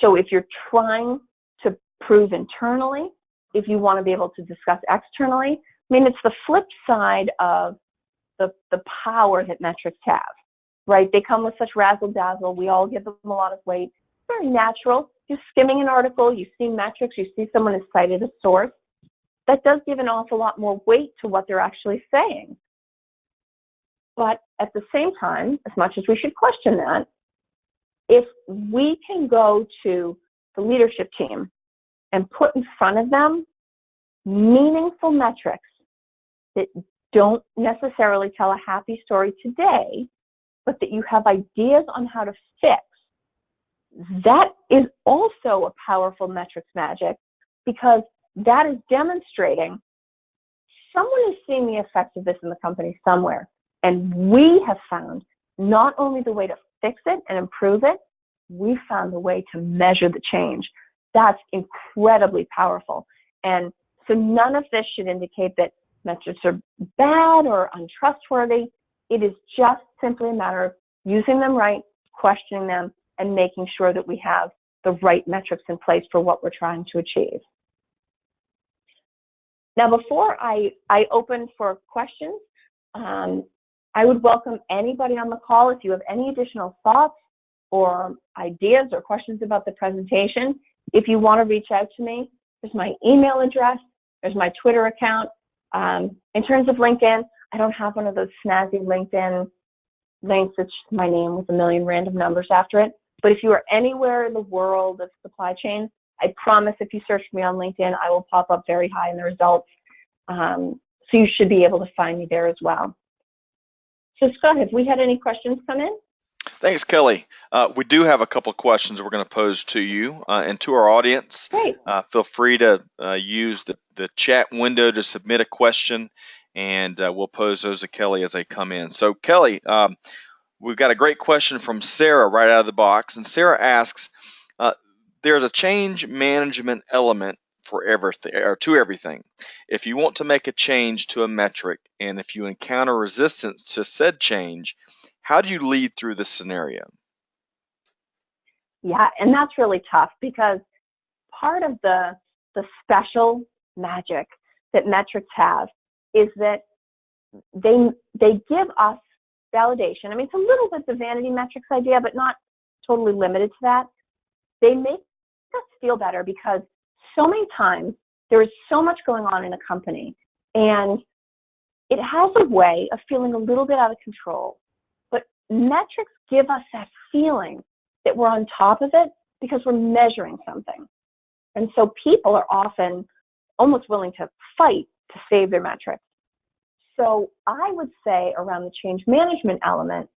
So if you're trying to prove internally, if you want to be able to discuss externally, I mean, it's the flip side of the power that metrics have, right? They come with such razzle-dazzle. We all give them a lot of weight. It's very natural. You're skimming an article, you see metrics, you see someone has cited a source. that does give an awful lot more weight to what they're actually saying. But at the same time, as much as we should question that, if we can go to the leadership team and put in front of them meaningful metrics that don't necessarily tell a happy story today, but that you have ideas on how to fix, that is also a powerful metrics magic, because that is demonstrating someone is seeing the effects of this in the company somewhere. And we have found not only the way to fix it and improve it, we found the way to measure the change. That's incredibly powerful. And so none of this should indicate that metrics are bad or untrustworthy. It is just simply a matter of using them right, questioning them, and making sure that we have the right metrics in place for what we're trying to achieve. Now, before I open for questions, I would welcome anybody on the call. If you have any additional thoughts or ideas or questions about the presentation, if you want to reach out to me, there's my email address, there's my Twitter account. In terms of LinkedIn, I don't have one of those snazzy LinkedIn links. It's just my name with a million random numbers after it. But if you are anywhere in the world of supply chain, I promise if you search for me on LinkedIn, I will pop up very high in the results. So you should be able to find me there as well. So Scott, have we had any questions come in? Thanks, Kelly. We do have a couple of questions we're going to pose to you and to our audience. Great. Feel free to use the chat window to submit a question, and we'll pose those to Kelly as they come in. So Kelly, we've got a great question from Sarah right out of the box, and Sarah asks, there's a change management element for everything, or to everything. If you want to make a change to a metric, and if you encounter resistance to said change, how do you lead through this scenario? Yeah, and that's really tough, because part of the special magic that metrics have is that they give us validation. I mean, it's a little bit the vanity metrics idea, but not totally limited to that. They make us feel better, because so many times there is so much going on in a company, and it has a way of feeling a little bit out of control. But metrics give us that feeling that we're on top of it because we're measuring something. And so people are often almost willing to fight to save their metrics. So I would say around the change management element,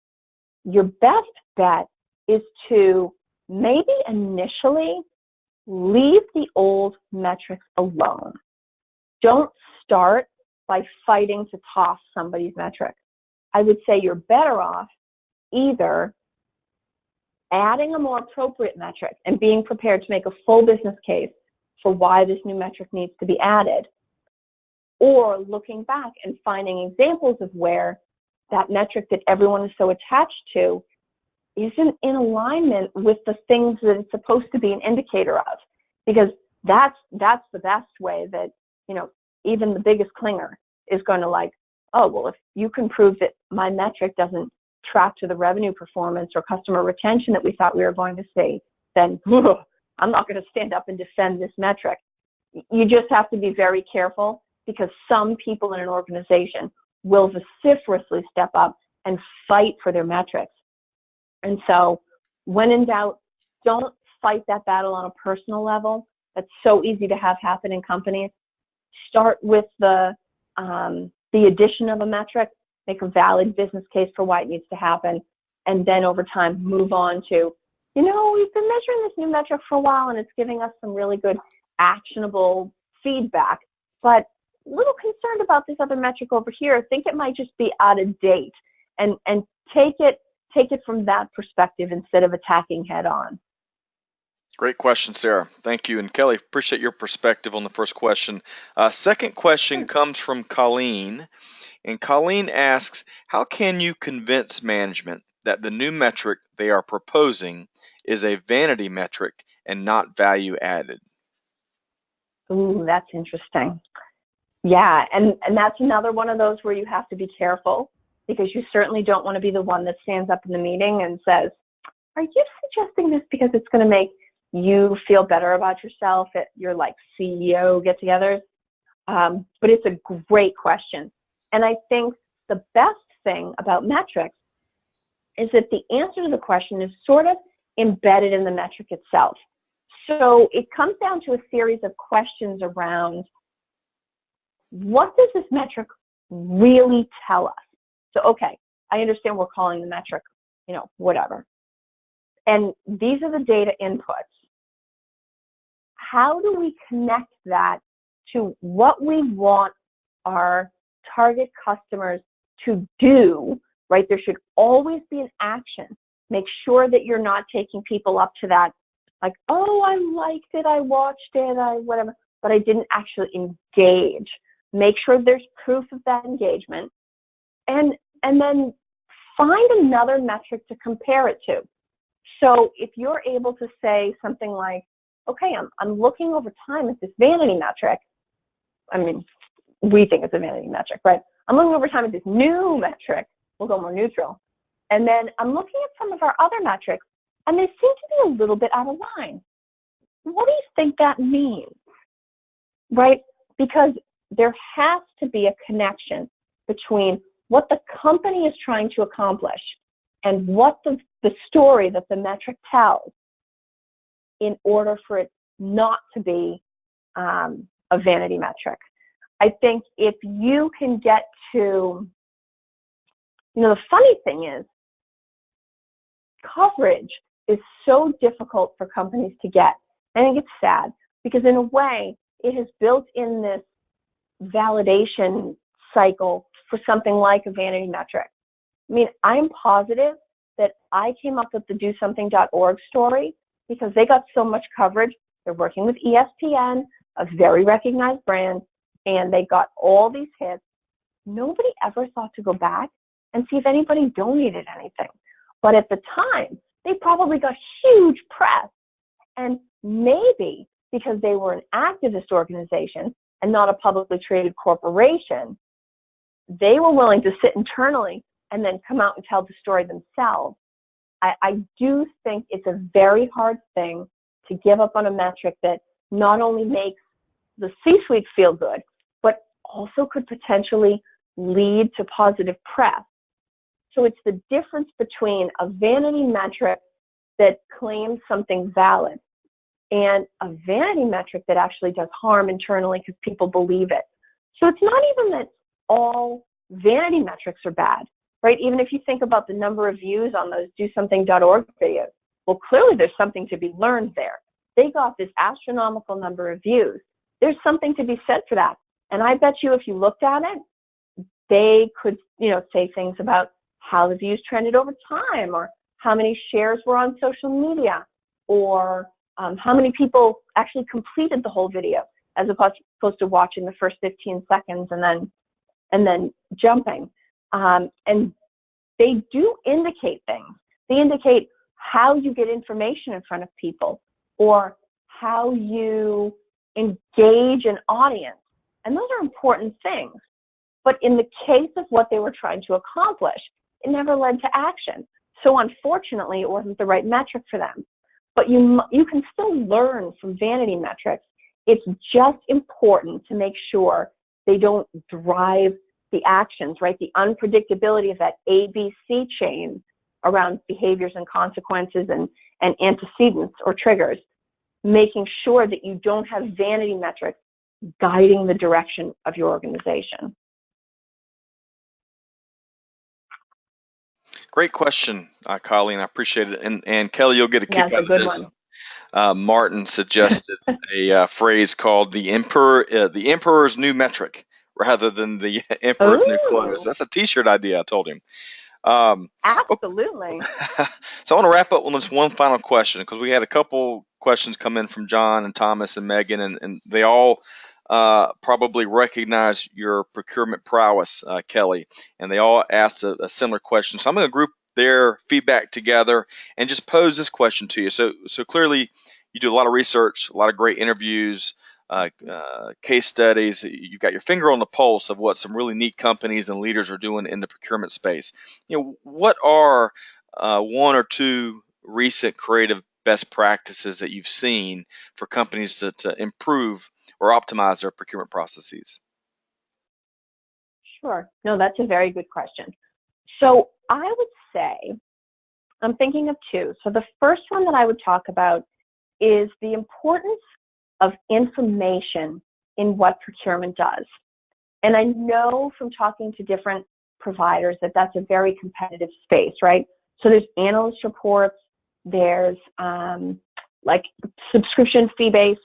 your best bet is to maybe initially leave the old metrics alone. Don't start by fighting to toss somebody's metric. I would say you're better off either adding a more appropriate metric and being prepared to make a full business case for why this new metric needs to be added, or looking back and finding examples of where that metric that everyone is so attached to isn't in alignment with the things that it's supposed to be an indicator of. Because that's the best way that, you know, even the biggest clinger is going to like, oh, well, if you can prove that my metric doesn't track to the revenue performance or customer retention that we thought we were going to see, then I'm not going to stand up and defend this metric. You just have to be very careful, because some people in an organization will vociferously step up and fight for their metrics. And so when in doubt, don't fight that battle on a personal level. That's so easy to have happen in companies. Start with the addition of a metric, make a valid business case for why it needs to happen, and then over time move on to, you know, we've been measuring this new metric for a while and it's giving us some really good actionable feedback, but a little concerned about this other metric over here. I think it might just be out of date, and take it from that perspective instead of attacking head on. Great question, Sarah. Thank you. And Kelly, appreciate your perspective on the first question. Second question comes from Colleen. And Colleen asks, how can you convince management that the new metric they are proposing is a vanity metric and not value added? Ooh, that's interesting. Yeah, and that's another one of those where you have to be careful, because you certainly don't want to be the one that stands up in the meeting and says, are you suggesting this because it's going to make you feel better about yourself at your like CEO get-togethers? But it's a great question. And I think the best thing about metrics is that the answer to the question is sort of embedded in the metric itself. So it comes down to a series of questions around, what does this metric really tell us? So, okay, I understand we're calling the metric, whatever. And these are the data inputs. How do we connect that to what we want our target customers to do, right? There should always be an action. Make sure that you're not taking people up to that, like, oh, I liked it, I watched it, whatever, but I didn't actually engage. Make sure there's proof of that engagement, and then find another metric to compare it to. So if you're able to say something like, okay, I'm looking over time at this vanity metric. I mean, we think it's a vanity metric, right? I'm looking over time at this new metric. We'll go more neutral. And then I'm looking at some of our other metrics, and they seem to be a little bit out of line. What do you think that means, right? Because there has to be a connection between what the company is trying to accomplish and what the story that the metric tells, in order for it not to be a vanity metric. I think if you can get to, the funny thing is, coverage is so difficult for companies to get. I think it's sad, because in a way, it has built in this validation cycle for something like a vanity metric. I mean, I'm positive that I came up with the DoSomething.org story because they got so much coverage. They're working with ESPN, a very recognized brand, and they got all these hits. Nobody ever thought to go back and see if anybody donated anything. But at the time, they probably got huge press. And maybe because they were an activist organization and not a publicly traded corporation, they were willing to sit internally and then come out and tell the story themselves. I do think it's a very hard thing to give up on a metric that not only makes the C-suite feel good, but also could potentially lead to positive press. So it's the difference between a vanity metric that claims something valid and a vanity metric that actually does harm internally because people believe it. So it's not even that all vanity metrics are bad, right? Even if you think about the number of views on those DoSomething.org videos, well, clearly there's something to be learned there. They got this astronomical number of views. There's something to be said for that. And I bet you if you looked at it, they could, say things about how the views trended over time, or how many shares were on social media, or how many people actually completed the whole video, as opposed to watching the first 15 seconds and then jumping. And they do indicate things. They indicate how you get information in front of people, or how you engage an audience. And those are important things. But in the case of what they were trying to accomplish, it never led to action. So unfortunately, it wasn't the right metric for them. But you can still learn from vanity metrics. It's just important to make sure they don't drive the actions, right? The unpredictability of that ABC chain around behaviors and consequences and antecedents or triggers, making sure that you don't have vanity metrics guiding the direction of your organization. Great question, Colleen. I appreciate it. And Kelly, you'll get a kick out of this. Martin suggested a phrase called the emperor's new metric, rather than the emperor's new clothes. That's a T-shirt idea, I told him. Absolutely. So I want to wrap up with just one final question, because we had a couple questions come in from John and Thomas and Megan, and they all probably recognize your procurement prowess, Kelly, and they all asked a similar question. So I'm going to group their feedback together and just pose this question to you. So clearly you do a lot of research, a lot of great interviews, case studies. You've got your finger on the pulse of what some really neat companies and leaders are doing in the procurement space. What are one or two recent creative best practices that you've seen for companies to improve or optimize their procurement processes? Sure. No, that's a very good question. So I would say, I'm thinking of two. So the first one that I would talk about is the importance of information in what procurement does. And I know from talking to different providers that that's a very competitive space, right? So there's analyst reports, there's like subscription fee-based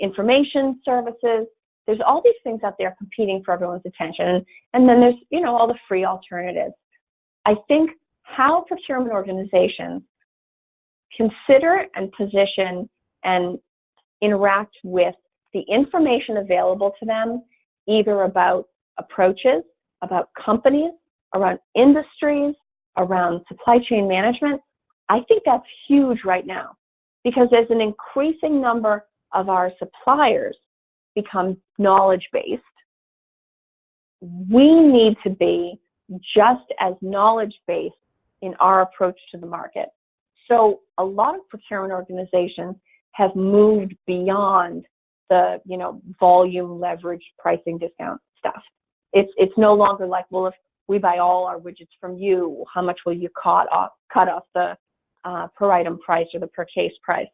information services. There's all these things out there competing for everyone's attention. And then there's, all the free alternatives. I think how procurement organizations consider and position and interact with the information available to them, either about approaches, about companies, around industries, around supply chain management, I think that's huge right now, because as an increasing number of our suppliers become knowledge-based, we need to be just as knowledge-based in our approach to the market. So a lot of procurement organizations have moved beyond the, volume leverage pricing discount stuff. It's no longer like, well, if we buy all our widgets from you, how much will you cut off the per item price or the per case price?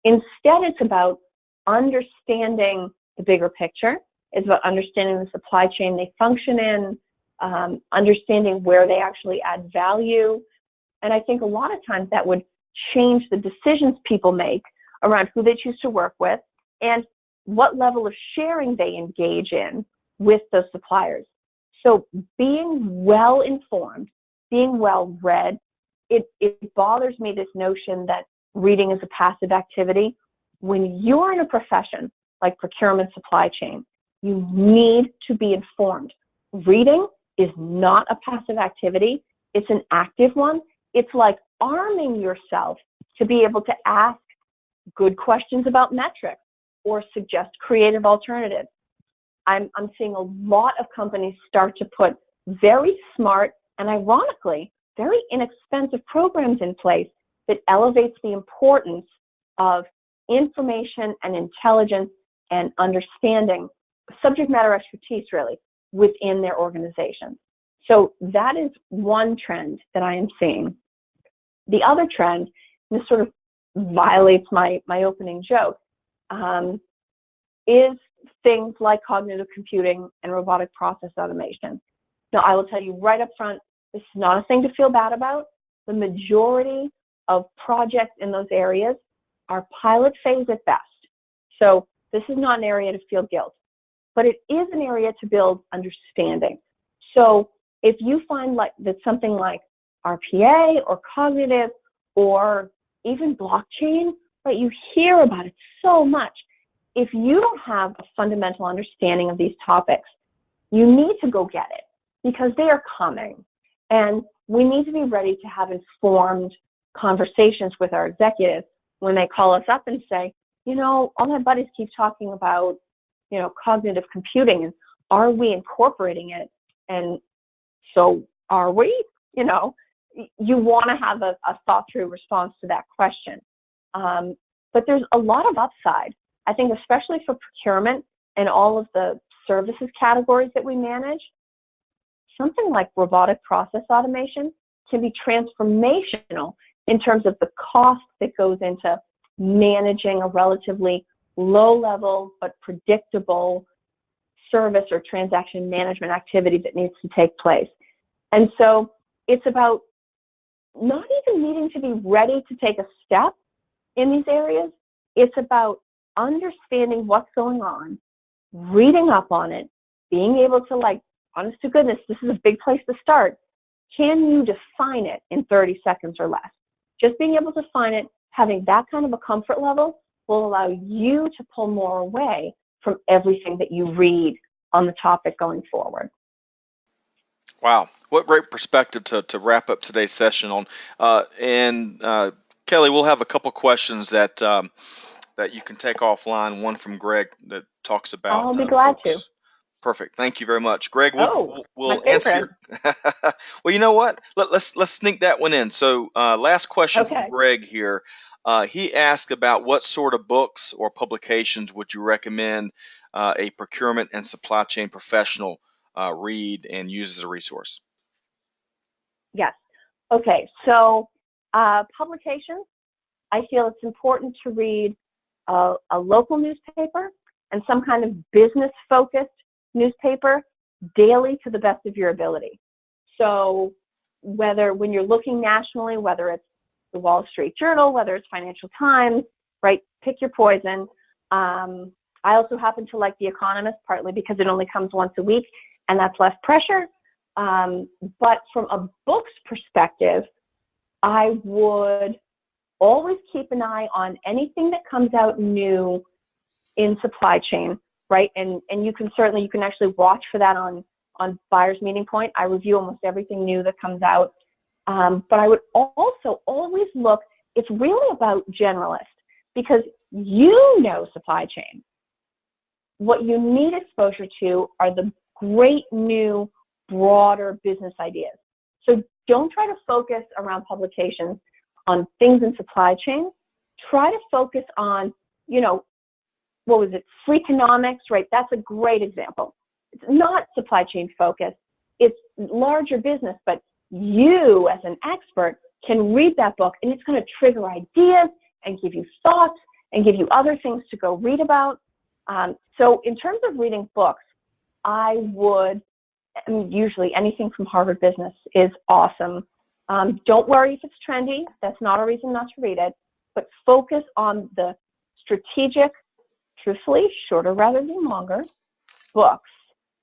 Instead, it's about understanding the bigger picture. It's about understanding the supply chain they function in, understanding where they actually add value. And I think a lot of times that would change the decisions people make around who they choose to work with and what level of sharing they engage in with those suppliers. So being well informed, being well read, it bothers me, this notion that reading is a passive activity. When you're in a profession like procurement supply chain, you need to be informed. Reading is not a passive activity. It's an active one. It's like arming yourself to be able to ask good questions about metrics or suggest creative alternatives. I'm seeing a lot of companies start to put very smart and, ironically, very inexpensive programs in place that elevates the importance of information and intelligence and understanding, subject matter expertise, really, within their organization. So that is one trend that I am seeing. The other trend, and this sort of violates my opening joke, is things like cognitive computing and robotic process automation. Now, I will tell you right up front, this is not a thing to feel bad about. The majority of projects in those areas are pilot phase at best. So this is not an area to feel guilt, but it is an area to build understanding. So if you find that something like RPA or cognitive or even blockchain, right, you hear about it so much. If you don't have a fundamental understanding of these topics, you need to go get it, because they are coming. And we need to be ready to have informed conversations with our executives when they call us up and say, all my buddies keep talking about, cognitive computing, and are we incorporating it? And so are we? You want to have a thought-through response to that question. But there's a lot of upside, I think, especially for procurement and all of the services categories that we manage. Something like robotic process automation can be transformational in terms of the cost that goes into managing a relatively low-level but predictable service or transaction management activity that needs to take place. And so it's about not even needing to be ready to take a step in these areas. It's about understanding what's going on, reading up on it, being able to, honest to goodness, this is a big place to start. Can you define it in 30 seconds or less? Just being able to define it, having that kind of a comfort level, will allow you to pull more away from everything that you read on the topic going forward. Wow, what great perspective to wrap up today's session on. And Kelly, we'll have a couple questions that you can take offline. One from Greg that talks about. I'll be glad to. Perfect. Thank you very much, Greg. We'll answer. Well, you know what? Let's sneak that one in. So, last question from Greg here. He asked about what sort of books or publications would you recommend a procurement and supply chain professional read and use as a resource? Yes. Okay, so publications, I feel it's important to read a local newspaper and some kind of business-focused newspaper daily to the best of your ability. So when you're looking nationally, whether it's the Wall Street Journal, whether it's Financial Times, right, pick your poison. I also happen to like The Economist, partly because it only comes once a week, and that's less pressure. But from a book's perspective, I would always keep an eye on anything that comes out new in supply chain, right? And you can actually watch for that on Buyer's Meeting Point. I review almost everything new that comes out. But I would also always look, it's really about generalist, because you know supply chain. What you need exposure to are the great new, broader business ideas. So don't try to focus around publications on things in supply chain. Try to focus on, what was it, Freakonomics, right? That's a great example. It's not supply chain focused. It's larger business, but you as an expert can read that book and it's going to trigger ideas and give you thoughts and give you other things to go read about. So in terms of reading books, usually anything from Harvard Business is awesome. Don't worry if it's trendy. That's not a reason not to read it, but focus on the strategic, truthfully, shorter rather than longer, books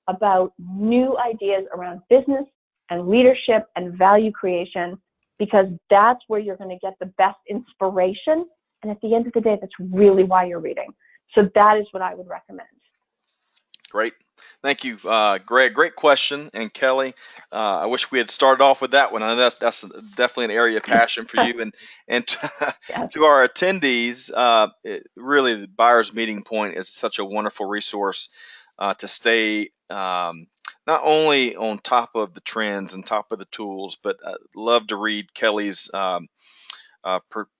about new ideas around business and leadership and value creation, because that's where you're going to get the best inspiration. And at the end of the day, that's really why you're reading. So that is what I would recommend. Great. Thank you, Greg. Great question. And Kelly, I wish we had started off with that one. I know that's definitely an area of passion for you. And Yes. to our attendees, really the Buyer's Meeting Point is such a wonderful resource to stay not only on top of the trends and top of the tools, but I love to read Kelly's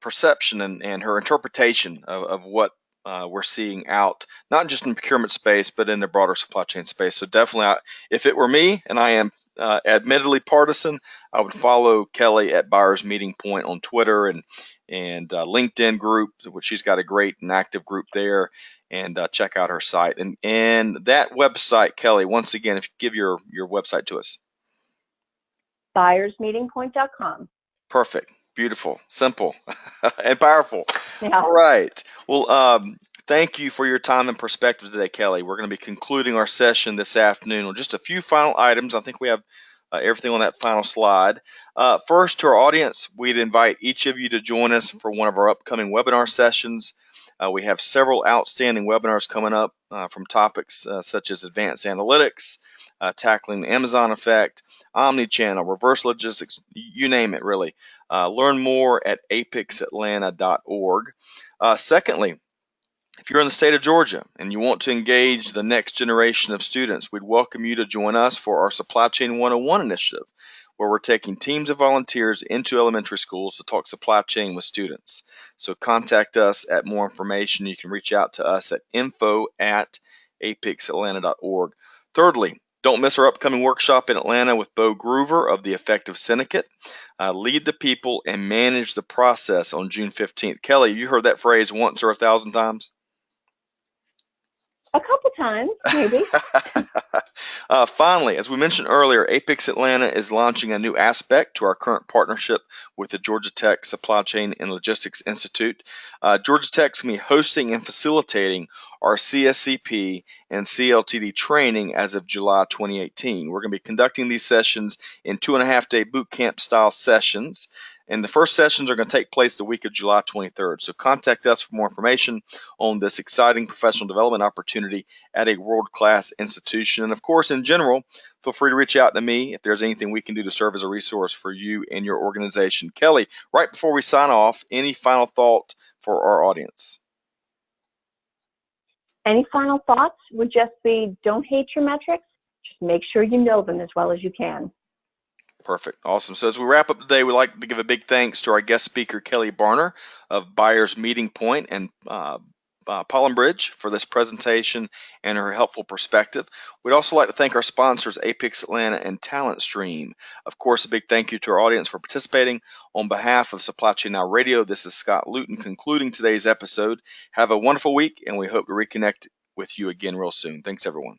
perception and her interpretation of what we're seeing out, not just in the procurement space, but in the broader supply chain space. So definitely, if it were me, and I am admittedly partisan, I would follow Kelly at Buyer's Meeting Point on Twitter and LinkedIn group, which she's got a great and active group there, and check out her site. And that website, Kelly, once again, if you give your website to us. buyersmeetingpoint.com. Perfect. Beautiful, simple, and powerful. Yeah. All right. Well, thank you for your time and perspective today, Kelly. We're going to be concluding our session this afternoon with just a few final items. I think we have everything on that final slide. First, to our audience, we'd invite each of you to join us for one of our upcoming webinar sessions. We have several outstanding webinars coming up from topics such as advanced analytics, tackling the Amazon effect, omnichannel, reverse logistics, you name it, really. Learn more at apicsatlanta.org. Secondly, if you're in the state of Georgia and you want to engage the next generation of students, we'd welcome you to join us for our Supply Chain 101 initiative, where we're taking teams of volunteers into elementary schools to talk supply chain with students. So contact us at more information. You can reach out to us at info@apicsatlanta.org. Thirdly, don't miss our upcoming workshop in Atlanta with Bo Groover of the Effective Syndicate. Lead the people and manage the process on June 15th. Kelly, you heard that phrase once or 1,000 times? A couple times, maybe. Finally, as we mentioned earlier, APICS Atlanta is launching a new aspect to our current partnership with the Georgia Tech Supply Chain and Logistics Institute. Georgia Tech's going to be hosting and facilitating our CSCP and CLTD training as of July 2018. We're going to be conducting these sessions in 2.5-day boot camp style sessions. And the first sessions are going to take place the week of July 23rd. So contact us for more information on this exciting professional development opportunity at a world-class institution. And of course, in general, feel free to reach out to me if there's anything we can do to serve as a resource for you and your organization. Kelly, right before we sign off, any final thought for our audience? Any final thoughts would just be, don't hate your metrics. Just make sure you know them as well as you can. Perfect. Awesome. So as we wrap up today, we'd like to give a big thanks to our guest speaker, Kelly Barner of Buyers Meeting Point and Pollen Bridge for this presentation and her helpful perspective. We'd also like to thank our sponsors, APICS Atlanta and TalentStream. Of course, a big thank you to our audience for participating. On behalf of Supply Chain Now Radio, this is Scott Luton concluding today's episode. Have a wonderful week, and we hope to reconnect with you again real soon. Thanks, everyone.